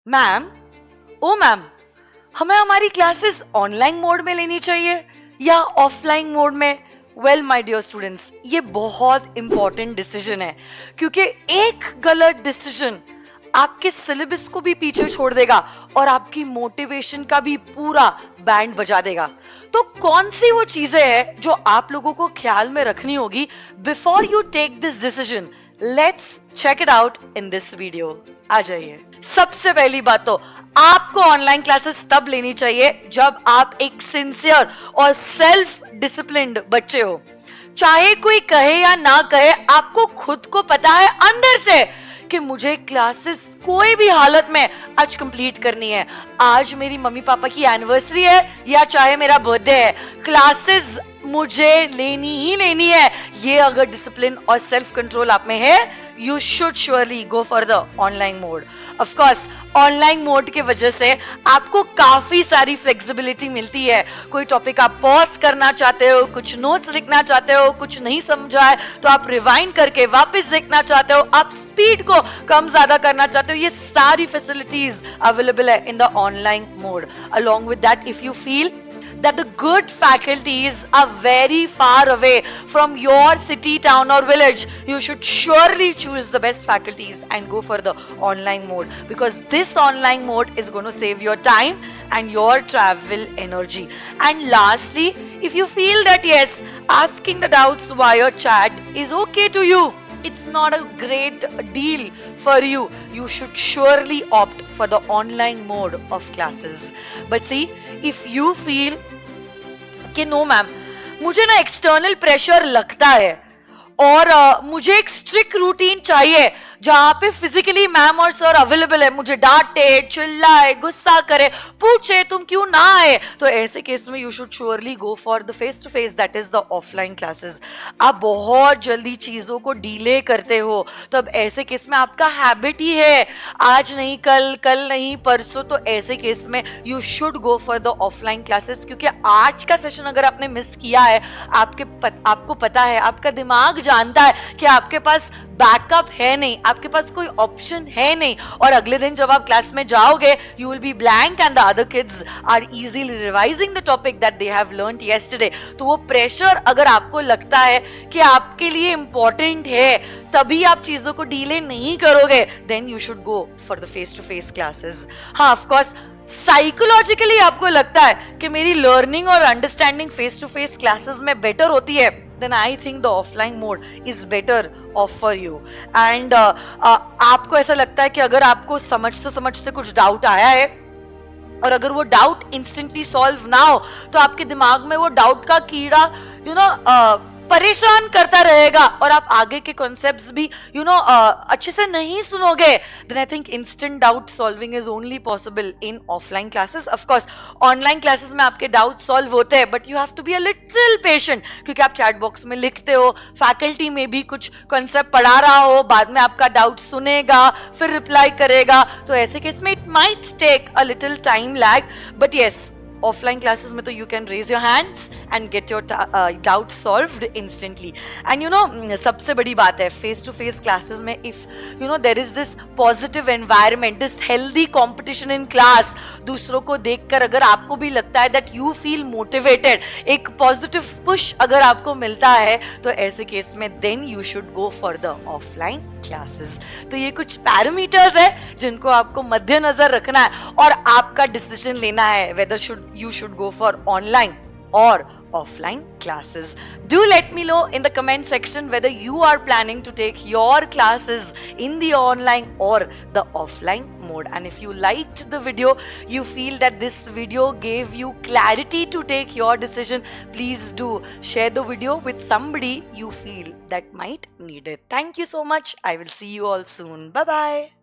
Ma'am, ओ ma'am, हमें हमारी classes online mode में लेनी चाहिए या ऑफलाइन मोड में? वेल माय डियर स्टूडेंट्स, ये बहुत इंपॉर्टेंट डिसीजन है, क्योंकि एक गलत डिसीजन आपके सिलेबस को भी पीछे छोड़ देगा और आपकी मोटिवेशन का भी पूरा बैंड बजा देगा। तो कौन सी वो चीजें हैं जो आप लोगों को ख्याल में रखनी होगी before you take this decision? Let's check it out in this video. आ जाइए। सबसे पहली बात तो आपको ऑनलाइन क्लासेस तब लेनी चाहिए जब आप एक सिंसियर और सेल्फ डिसिप्लिन्ड बच्चे हो। चाहे कोई कहे या ना कहे, आपको खुद को पता है अंदर से कि मुझे क्लासेस कोई भी हालत में आज कंप्लीट करनी है। आज मेरी मम्मी पापा की एनिवर्सरी है या चाहे मेरा बर्थडे है, क्लासेस मुझे लेनी ही लेनी है। ये अगर डिसिप्लिन और सेल्फ कंट्रोल आप में है, you should surely go for the online mode. Of course online mode के वजह से आपको काफी सारी फ्लेक्सिबिलिटी मिलती है। कोई टॉपिक आप पॉज करना चाहते हो, कुछ नोट्स लिखना चाहते हो, कुछ नहीं समझा है तो आप रिवाइंड करके वापस देखना चाहते हो, आप स्पीड को कम ज्यादा करना चाहते हो, ये सारी फैसिलिटीज अवेलेबल है in the online mode. Along with that, if you feel that the good faculties are very far away from your city, town or village, you should surely choose the best faculties and go for the online mode, because this online mode is going to save your time and your travel energy. And lastly, if you feel that yes, asking the doubts via chat is okay to you, it's not a great deal for you, you should surely opt for the online mode of classes. But see, if you feel कि no ma'am, मुझे ना external pressure लगता है और मुझे एक strict routine चाहिए जहां पे फिजिकली मैम और सर अवेलेबल है, मुझे डांटे, चिल्लाए, गुस्सा करे, पूछे तुम क्यों ना आए, तो ऐसे केस में you should surely go for the face to face, that is the offline classes. आप बहुत जल्दी चीजों को डिले करते हो, तब ऐसे केस में आपका हैबिट ही है आज नहीं कल, कल नहीं परसों, तो ऐसे केस में you should go for the offline classes. क्योंकि आज का सेशन अगर आपने मिस किया है, आपको पता है, आपका दिमाग जानता है कि आपके पास बैकअप है नहीं, आपके पास कोई ऑप्शन है नहीं, और अगले दिन जब आप क्लास में जाओगे you will be blank and the other kids are easily revising the topic that they have learned yesterday. तो वो प्रेशर अगर आपको लगता है कि आपके लिए इंपॉर्टेंट है, तभी आप चीजों को डीले नहीं करोगे, then you should go for the face to face classes. हाँ, ऑफ कोर्स साइकोलॉजिकली आपको लगता है कि मेरी लर्निंग और understanding face to face classes में बेटर होती है, then I think the offline mode is better off for you. And आपको ऐसा लगता है कि अगर आपको समझते कुछ डाउट आया है और अगर वो डाउट इंस्टेंटली सॉल्व ना हो, तो आपके दिमाग में वो डाउट का कीड़ा परेशान करता रहेगा और आप आगे के कॉन्सेप्ट्स भी अच्छे से नहीं सुनोगे। Then I think instant doubt solving is only possible in offline classes. Of course online classes में आपके डाउट सॉल्व होते हैं, but you have to be a little patient, क्योंकि आप चैट बॉक्स में लिखते हो, फैकल्टी में भी कुछ कॉन्सेप्ट पढ़ा रहा हो, बाद में आपका डाउट सुनेगा फिर रिप्लाई करेगा, तो ऐसे केस में it might take a little time lag. But yes, offline classes में तो you can raise your hands and get your doubt solved instantly. And सबसे बड़ी बात है फेस टू फेस क्लासेस में, if there is this positive environment, this healthy competition in class, दूसरों को देखकर अगर आपको भी लगता है दैट यू फील मोटिवेटेड, एक पॉजिटिव पुश अगर आपको मिलता है, तो ऐसे केस में then you should go for the offline classes. तो ये कुछ पैरामीटर्स है जिनको आपको मद्देनजर रखना है और आपका डिसीजन लेना है whether you should go for online or offline classes. Do let me know in the comment section whether you are planning to take your classes in the online or the offline mode. And if you liked the video, you feel that this video gave you clarity to take your decision, please do share the video with somebody you feel that might need it. Thank you so much. I will see you all soon. Bye bye.